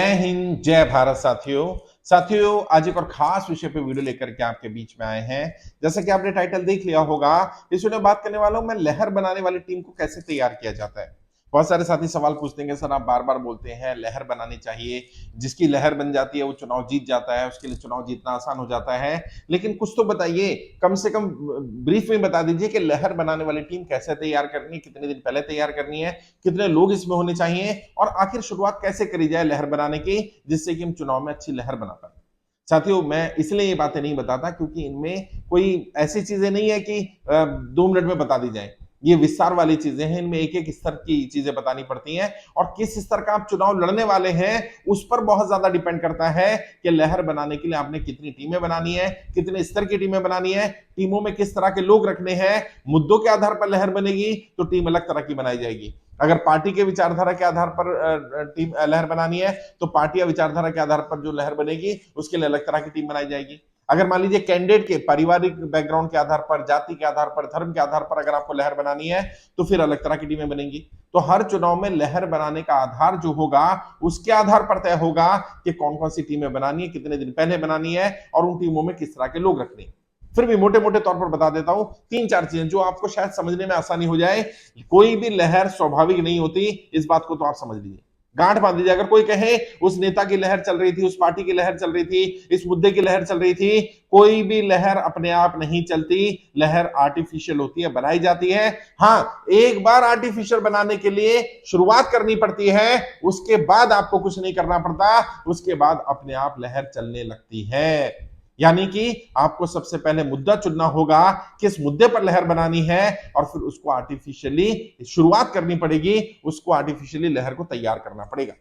जय हिंद, जय भारत। साथियों आज एक और खास विषय पे वीडियो लेकर के आपके बीच में आए हैं। जैसा कि आपने टाइटल देख लिया होगा, इस वीडियो में बात करने वाला हूं मैं लहर बनाने वाली टीम को कैसे तैयार किया जाता है। बहुत सारे साथी सवाल पूछते हैं, सर आप बार बार बोलते हैं लहर बनानी चाहिए, जिसकी लहर बन जाती है वो चुनाव जीत जाता है, उसके लिए चुनाव जीतना आसान हो जाता है। लेकिन कुछ तो बताइए, कम से कम ब्रीफ में बता दीजिए कि लहर बनाने वाली टीम कैसे तैयार करनी है, कितने दिन पहले तैयार करनी है, कितने लोग इसमें होने चाहिए और आखिर शुरुआत कैसे करी जाए लहर बनाने की, जिससे कि हम चुनाव में अच्छी लहर बना पाए। साथियों मैं इसलिए ये बातें नहीं बताता क्योंकि इनमें कोई ऐसी चीजें नहीं है कि 2 मिनट में बता दी जाए। ये विस्तार वाली चीजें हैं, इनमें एक एक स्तर की चीजें बतानी पड़ती हैं और किस स्तर का आप चुनाव लड़ने वाले हैं उस पर बहुत ज्यादा डिपेंड करता है कि लहर बनाने के लिए आपने कितनी टीमें बनानी है, कितने स्तर की टीमें बनानी है, टीमों में किस तरह के लोग रखने हैं। मुद्दों के आधार पर लहर बनेगी तो टीम अलग तरह की बनाई जाएगी। अगर पार्टी के विचारधारा के आधार पर टीम लहर बनानी है तो पार्टी या विचारधारा के आधार पर जो लहर बनेगी उसके लिए अलग तरह की टीम बनाई जाएगी। अगर मान लीजिए कैंडिडेट के पारिवारिक बैकग्राउंड के आधार पर, जाति के आधार पर, धर्म के आधार पर अगर आपको लहर बनानी है तो फिर अलग तरह की टीमें बनेंगी। तो हर चुनाव में लहर बनाने का आधार जो होगा उसके आधार पर तय होगा कि कौन कौन सी टीमें बनानी है, कितने दिन पहले बनानी है और उन टीमों में किस तरह के लोग रखने हैं। फिर भी मोटे मोटे तौर पर बता देता हूं 3-4 चीजें जो आपको शायद समझने में आसानी हो जाए। कोई भी लहर स्वाभाविक नहीं होती, इस बात को तो आप समझ लीजिए, गांठ बांध लीजिए। अगर कोई कहे उस नेता की लहर चल रही थी, उस पार्टी की लहर चल रही थी, इस मुद्दे की लहर चल रही थी, कोई भी लहर अपने आप नहीं चलती। लहर आर्टिफिशियल होती है, बनाई जाती है। हाँ, एक बार आर्टिफिशियल बनाने के लिए शुरुआत करनी पड़ती है, उसके बाद आपको कुछ नहीं करना पड़ता, उसके बाद अपने आप लहर चलने लगती है। यानी कि आपको सबसे पहले मुद्दा चुनना होगा, किस मुद्दे पर लहर बनानी है और फिर उसको आर्टिफिशियली शुरुआत करनी पड़ेगी, उसको आर्टिफिशियली लहर को तैयार करना पड़ेगा।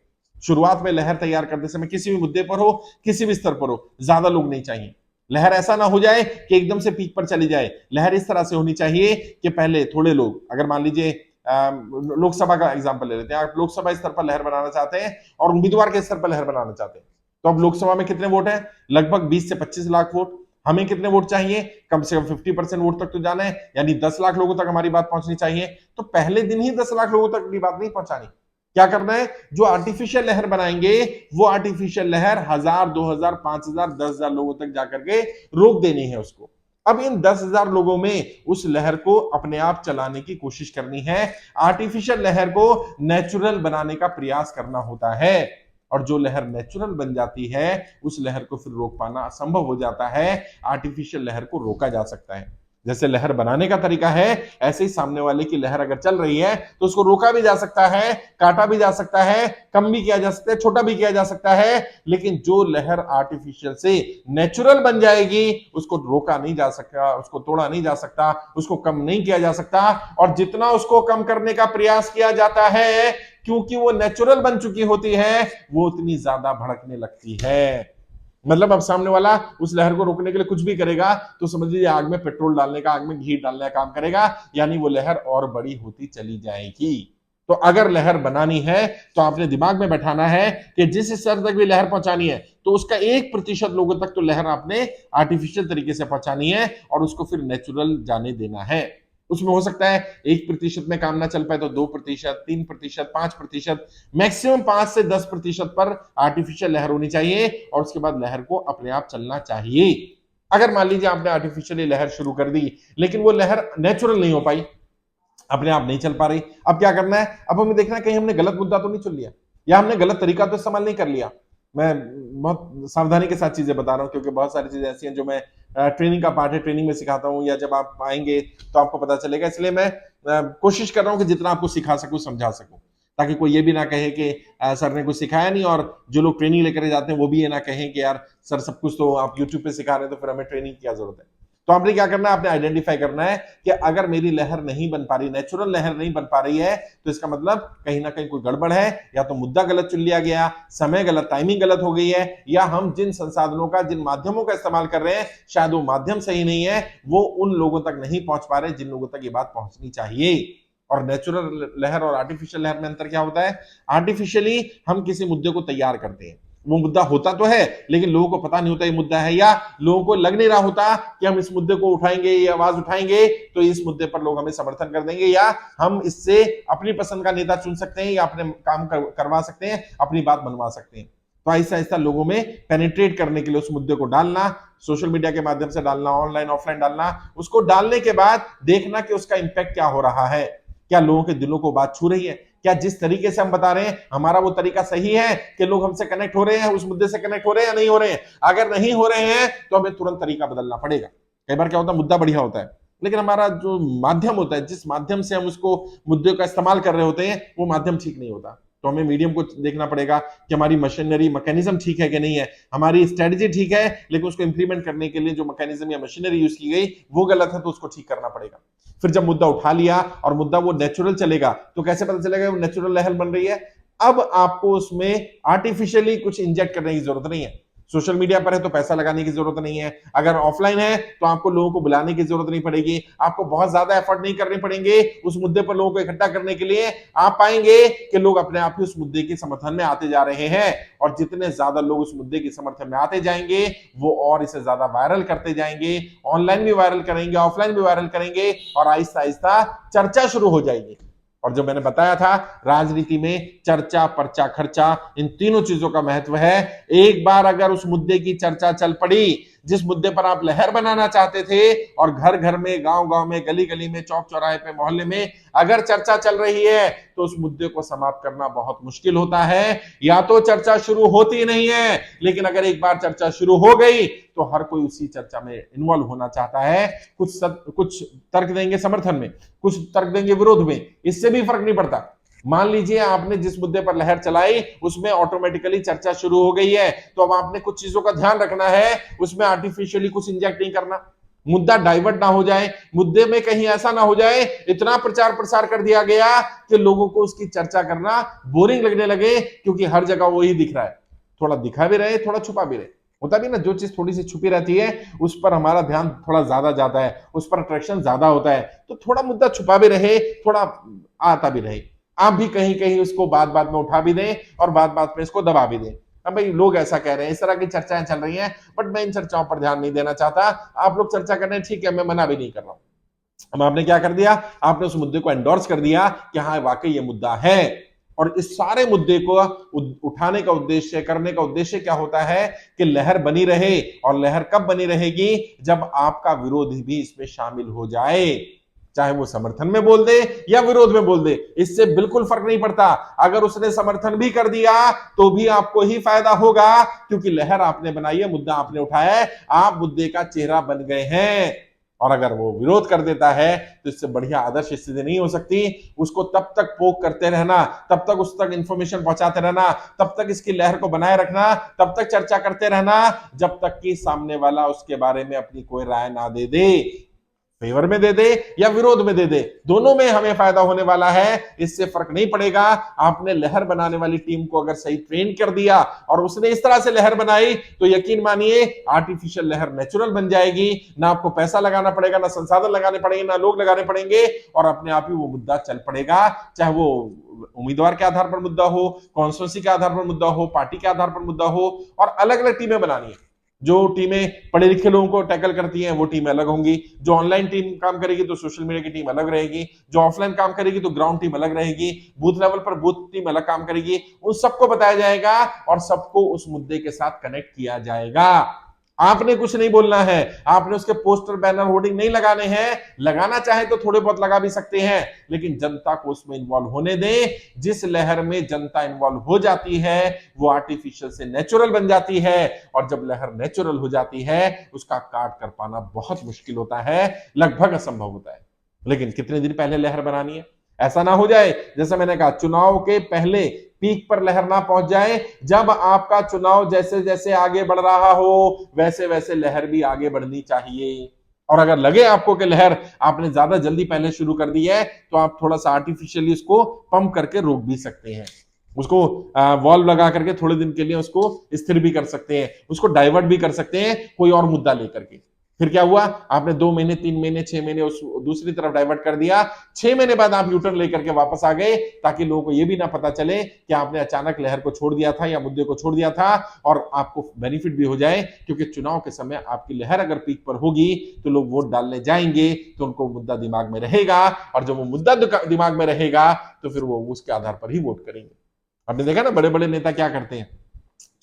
शुरुआत में लहर तैयार करते समय किसी भी मुद्दे पर हो, किसी भी स्तर पर हो, ज्यादा लोग नहीं चाहिए। लहर ऐसा ना हो जाए कि एकदम से पीक पर चली जाए। लहर इस तरह से होनी चाहिए कि पहले थोड़े लोग, अगर मान लीजिए लोकसभा का एग्जाम्पल ले लेते हैं, आप लोकसभा स्तर पर लहर बनाना चाहते हैं और उम्मीदवार के स्तर पर लहर बनाना चाहते हैं, तो अब लोकसभा में कितने वोट हैं? लगभग 20 से 25 लाख वोट। हमें कितने वोट चाहिए? कम से कम 50% वोट तक तो जाना है, यानी 10 लाख लोगों तक हमारी बात पहुंचनी चाहिए। तो पहले दिन ही 10 लाख लोगों तक की बात नहीं पहुंचानी। क्या करना है? जो आर्टिफिशियल लहर बनाएंगे वो आर्टिफिशियल लहर 1000, 2000, 5000, 10,000 लोगों तक जाकर के रोक देनी है उसको। अब इन 10,000 लोगों में उस लहर को अपने आप चलाने की कोशिश करनी है। आर्टिफिशियल लहर को नेचुरल बनाने का प्रयास करना होता है और जो लहर नेचुरल बन जाती है उस लहर को फिर रोक पाना असंभव हो जाता है। आर्टिफिशियल लहर को रोका जा सकता है। जैसे लहर बनाने का तरीका है, ऐसे ही सामने वाले की लहर अगर चल रही है तो उसको रोका भी जा सकता है, काटा भी जा सकता है, कम भी किया जा सकता है, छोटा भी किया जा सकता है। लेकिन जो लहर आर्टिफिशियल से नेचुरल बन जाएगी उसको रोका नहीं जा सकता, उसको तोड़ा नहीं जा सकता, उसको कम नहीं किया जा सकता। और जितना उसको कम करने का प्रयास किया जाता है, क्योंकि वो नेचुरल बन चुकी होती है, वो उतनी ज्यादा भड़कने लगती है। मतलब अब सामने वाला उस लहर को रोकने के लिए कुछ भी करेगा तो समझ लीजिए आग में पेट्रोल डालने का, आग में घी डालने का काम करेगा, यानी वो लहर और बड़ी होती चली जाएगी। तो अगर लहर बनानी है तो आपने दिमाग में बैठाना है कि जिस स्तर तक भी लहर पहुंचानी है तो उसका 1% लोगों तक तो लहर आपने आर्टिफिशियल तरीके से पहुंचानी है और उसको फिर नेचुरल जाने देना है। उसमें हो सकता है 1% में काम ना चल पाए तो 2%, 3%, 5%, मैक्सिमम 5 से 10% पर आर्टिफिशियल लहर होनी चाहिए और उसके बाद लहर को अपने आप चलना चाहिए। अगर मान लीजिए आपने आर्टिफिशियली लहर शुरू कर दी लेकिन वो लहर नेचुरल नहीं हो पाई, अपने आप नहीं चल पा रही, अब क्या करना है? अब हमें देखना है कहीं हमने गलत मुद्दा तो नहीं चुन लिया या हमने गलत तरीका तो इस्तेमाल नहीं कर लिया। मैं बहुत सावधानी के साथ चीजें बता रहा हूं क्योंकि बहुत सारी चीजें ऐसी हैं जो मैं ट्रेनिंग का पार्ट है, ट्रेनिंग में सिखाता हूं या जब आप आएंगे तो आपको पता चलेगा। इसलिए मैं कोशिश कर रहा हूं कि जितना आपको सिखा सकूं समझा सकूं, ताकि कोई ये भी ना कहे कि सर ने कुछ सिखाया नहीं, और जो लोग ट्रेनिंग लेकर जाते हैं वो भी ये ना कहें कि यार सर सब कुछ तो आप यूट्यूब पे सिखा रहे हैं तो फिर हमें ट्रेनिंग की क्या जरूरत है। तो आपने क्या करना है? आपने आइडेंटिफाई करना है कि अगर मेरी लहर नहीं बन पा रही, नेचुरल लहर नहीं बन पा रही है, तो इसका मतलब कहीं ना कहीं कोई गड़बड़ है। या तो मुद्दा गलत चुन लिया गया, समय गलत, टाइमिंग गलत हो गई है, या हम जिन संसाधनों का, जिन माध्यमों का इस्तेमाल कर रहे हैं शायद वो माध्यम सही नहीं है, वो उन लोगों तक नहीं पहुंच पा रहे जिन लोगों तक ये बात पहुंचनी चाहिए। और नेचुरल लहर और आर्टिफिशियल लहर में अंतर क्या होता है? आर्टिफिशियली हम किसी मुद्दे को तैयार करते हैं, वो मुद्दा होता तो है लेकिन लोगों को पता नहीं होता ये मुद्दा है, या लोगों को लग नहीं रहा होता कि हम इस मुद्दे को उठाएंगे, ये आवाज उठाएंगे तो इस मुद्दे पर लोग हमें समर्थन कर देंगे, या हम इससे अपनी पसंद का नेता चुन सकते हैं या अपने काम करवा सकते हैं, अपनी बात मनवा सकते हैं। तो आहिस्ता आहिस्ता लोगों में पेनिट्रेट करने के लिए उस मुद्दे को डालना, सोशल मीडिया के माध्यम से डालना, ऑनलाइन ऑफलाइन डालना, उसको डालने के बाद देखना कि उसका इंपैक्ट क्या हो रहा है, क्या लोगों के दिलों को बात छू रही है, क्या जिस तरीके से हम बता रहे हैं हमारा वो तरीका सही है कि लोग हमसे कनेक्ट हो रहे हैं, उस मुद्दे से कनेक्ट हो रहे हैं या नहीं हो रहे हैं। अगर नहीं हो रहे हैं तो हमें तुरंत तरीका बदलना पड़ेगा। कई बार क्या होता है, मुद्दा बढ़िया होता है लेकिन हमारा जो माध्यम होता है, जिस माध्यम से हम उसको मुद्दे का इस्तेमाल कर रहे होते हैं, वो माध्यम ठीक नहीं होता। तो हमें मीडियम को देखना पड़ेगा कि हमारी मशीनरी मैकेनिज्म ठीक है कि नहीं है, हमारी स्ट्रेटजी ठीक है लेकिन उसको इंप्लीमेंट करने के लिए जो मैकेनिज्म या मशीनरी यूज की गई वो गलत है, तो उसको ठीक करना पड़ेगा। फिर जब मुद्दा उठा लिया और मुद्दा वो नेचुरल चलेगा, तो कैसे पता चलेगा वो नेचुरल लहर बन रही है? अब आपको उसमें आर्टिफिशियली कुछ इंजेक्ट करने की जरूरत नहीं है। सोशल मीडिया पर है तो पैसा लगाने की जरूरत नहीं है, अगर ऑफलाइन है तो आपको लोगों को बुलाने की जरूरत नहीं पड़ेगी, आपको बहुत ज्यादा एफर्ट नहीं करने पड़ेंगे उस मुद्दे पर लोगों को इकट्ठा करने के लिए। आप पाएंगे कि लोग अपने आप ही उस मुद्दे के समर्थन में आते जा रहे हैं, और जितने ज्यादा लोग उस मुद्दे के समर्थन में आते जाएंगे वो और इसे ज्यादा वायरल करते जाएंगे, ऑनलाइन भी वायरल करेंगे, ऑफलाइन भी वायरल करेंगे, और आहिस्ता आहिस्ता चर्चा शुरू हो जाएगी। और जो मैंने बताया था, राजनीति में चर्चा, पर्चा, खर्चा, इन तीनों चीजों का महत्व है। एक बार अगर उस मुद्दे की चर्चा चल पड़ी, जिस मुद्दे पर आप लहर बनाना चाहते थे, और घर घर में, गांव गांव में, गली गली में, चौक चौराहे पे, मोहल्ले में अगर चर्चा चल रही है, तो उस मुद्दे को समाप्त करना बहुत मुश्किल होता है। या तो चर्चा शुरू होती नहीं है, लेकिन अगर एक बार चर्चा शुरू हो गई तो हर कोई उसी चर्चा में इन्वॉल्व होना चाहता है। कुछ तर्क देंगे समर्थन में, कुछ तर्क देंगे विरोध में, इससे भी फर्क नहीं पड़ता। मान लीजिए आपने जिस मुद्दे पर लहर चलाई उसमें ऑटोमेटिकली चर्चा शुरू हो गई है, तो अब आपने कुछ चीजों का ध्यान रखना है, उसमें आर्टिफिशियली कुछ इंजेक्ट नहीं करना, मुद्दा डाइवर्ट ना हो जाए, मुद्दे में कहीं ऐसा ना हो जाए इतना प्रचार प्रसार कर दिया गया कि लोगों को उसकी चर्चा करना बोरिंग लगने लगे, क्योंकि हर जगह वही दिख रहा है। थोड़ा दिखा भी रहे, थोड़ा छुपा भी रहे, होता भी ना, जो चीज थोड़ी सी छुपी रहती है उस पर हमारा ध्यान थोड़ा ज्यादा जाता है, उस पर अट्रैक्शन ज्यादा होता है, तो थोड़ा मुद्दा छुपा भी रहे, थोड़ा आता भी रहे, आप भी कहीं कहीं उसको बात बात में उठा भी दें और बात बात में इसको दबा भी दें। अब भाई लोग ऐसा कह रहे हैं, इस तरह की चर्चाएं चल रही हैं, बट मैं इन चर्चाओं पर ध्यान नहीं देना चाहता। आप लोग चर्चा कर रहे हैं, ठीक है, मैं मना भी नहीं कर रहा हूं। अब आपने क्या कर दिया, आपने उस मुद्दे को एंडोर्स कर दिया कि हाँ वाकई ये मुद्दा है। और इस सारे मुद्दे को उठाने का उद्देश्य, करने का उद्देश्य क्या होता है कि लहर बनी रहे। और लहर कब बनी रहेगी, जब आपका विरोधी भी इसमें शामिल हो जाए, चाहे वो समर्थन में बोल दे या विरोध में बोल दे, इससे बिल्कुल फर्क नहीं पड़ता। अगर उसने समर्थन भी कर दिया तो भी आपको ही फायदा होगा, क्योंकि लहर आपने बनाई है, मुद्दा आपने उठाया है, आप मुद्दे का चेहरा बन गए हैं। और अगर वो विरोध कर देता है तो इससे बढ़िया आदर्श स्थिति नहीं हो सकती। उसको तब तक पोक करते रहना, तब तक उस तक इंफॉर्मेशन पहुंचाते रहना, तब तक इसकी लहर को बनाए रखना, तब तक चर्चा करते रहना, जब तक कि सामने वाला उसके बारे में अपनी कोई राय ना दे दे, फेवर में दे दे या विरोध में दे दे, दोनों में हमें फायदा होने वाला है, इससे फर्क नहीं पड़ेगा। आपने लहर बनाने वाली टीम को अगर सही ट्रेन कर दिया और उसने इस तरह से लहर बनाई, तो यकीन मानिए आर्टिफिशियल लहर नेचुरल बन जाएगी। ना आपको पैसा लगाना पड़ेगा, ना संसाधन लगाने पड़ेंगे, ना लोग लगाने पड़ेंगे, और अपने आप ही वो मुद्दा चल पड़ेगा। चाहे वो उम्मीदवार के आधार पर मुद्दा हो, कॉन्स्टिट्यूंसी के आधार पर मुद्दा हो, पार्टी के आधार पर मुद्दा हो, और अलग अलग टीमें बनानी है। जो टीमें पढ़े लिखे लोगों को टैकल करती हैं वो टीम अलग होंगी, जो ऑनलाइन टीम काम करेगी तो सोशल मीडिया की टीम अलग रहेगी, जो ऑफलाइन काम करेगी तो ग्राउंड टीम अलग रहेगी, बूथ लेवल पर बूथ टीम अलग काम करेगी। उन सबको बताया जाएगा और सबको उस मुद्दे के साथ कनेक्ट किया जाएगा। आपने कुछ नहीं बोलना है, आपने उसके पोस्टर, बैनर, होर्डिंग नहीं लगाने हैं। लगाना चाहे तो थोड़े बहुत लगा भी सकते हैं, लेकिन जनता को उसमें इन्वॉल्व होने दें। जिस लहर में जनता इन्वॉल्व हो जाती है वो आर्टिफिशियल से नेचुरल बन जाती है, और जब लहर नेचुरल हो जाती है उसका काट कर पाना बहुत मुश्किल होता है, लगभग असंभव होता है। लेकिन कितने दिन पहले लहर बनानी है, ऐसा ना हो जाए जैसा मैंने कहा, चुनाव के पहले पीक पर लहर ना पहुंच जाए। जब आपका चुनाव जैसे जैसे आगे बढ़ रहा हो वैसे वैसे लहर भी आगे बढ़नी चाहिए। और अगर लगे आपको कि लहर आपने ज्यादा जल्दी पहले शुरू कर दी है, तो आप थोड़ा सा आर्टिफिशियली उसको पंप करके रोक भी सकते हैं, उसको वॉल्व लगा करके थोड़े दिन के लिए उसको स्थिर भी कर सकते हैं, उसको डाइवर्ट भी कर सकते हैं कोई और मुद्दा लेकर के। फिर क्या हुआ, आपने 2 महीने, 3 महीने, 6 महीने उस दूसरी तरफ डाइवर्ट कर दिया, 6 महीने बाद आप यूटर्न लेकर के वापस आ गए, ताकि लोगों को यह भी ना पता चले कि आपने अचानक लहर को छोड़ दिया था या मुद्दे को छोड़ दिया था, और आपको बेनिफिट भी हो जाए। क्योंकि चुनाव के समय आपकी लहर अगर पीक पर होगी तो लोग वोट डालने जाएंगे, तो उनको मुद्दा दिमाग में रहेगा, और जब वो मुद्दा दिमाग में रहेगा तो फिर वो उसके आधार पर ही वोट करेंगे। आपने देखा ना बड़े बड़े नेता क्या करते हैं,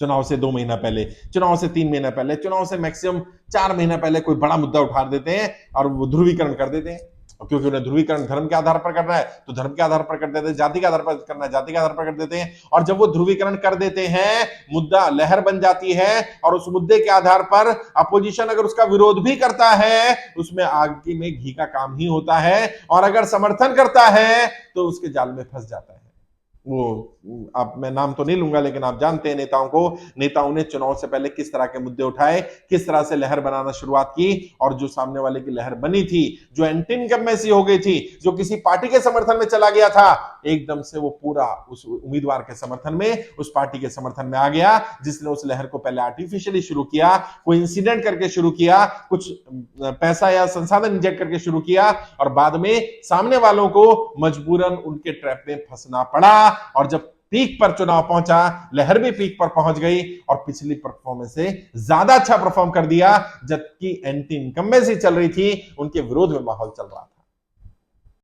चुनाव से 2 महीना पहले, चुनाव से 3 महीना पहले, चुनाव से मैक्सिमम 4 महीना पहले कोई बड़ा मुद्दा उठा देते हैं और वो ध्रुवीकरण कर देते हैं। क्योंकि उन्हें ध्रुवीकरण धर्म के आधार पर करना है तो धर्म के आधार पर कर देते हैं, जाति के आधार पर करना है जाति के आधार पर कर देते हैं। और जब वो ध्रुवीकरण कर देते हैं, मुद्दा लहर बन जाती है और उस मुद्दे के आधार पर अपोजिशन अगर उसका विरोध भी करता है, उसमें आग में घी का काम ही होता है, और अगर समर्थन करता है तो उसके जाल में फंस जाता है। वो आप, मैं नाम तो नहीं लूंगा, लेकिन आप जानते हैं नेताओं को, नेताओं ने चुनाव से पहले किस तरह के मुद्दे उठाए, किस तरह से लहर बनाना शुरुआत की, और जो सामने वाले की लहर बनी थी, जो एंटी इनकम्बेंसी हो गई थी, जो किसी पार्टी के समर्थन में चला गया था, एकदम से वो पूरा उस उम्मीदवार के समर्थन में, उस पार्टी के समर्थन में आ गया, जिसने उस लहर को पहले आर्टिफिशियली शुरू किया, कोई इंसिडेंट करके शुरू किया, कुछ पैसा या संसाधन इंजेक्ट करके शुरू किया, और बाद में सामने वालों को मजबूरन उनके ट्रैप में फंसना पड़ा। और जब पीक पर चुनाव पहुंचा, लहर भी पीक पर पहुंच गई और पिछली परफॉर्मेंस से ज्यादा अच्छा परफॉर्म कर दिया, जबकि एंटी इनकम्बेंसी चल रही थी, उनके विरोध में माहौल चल रहा था।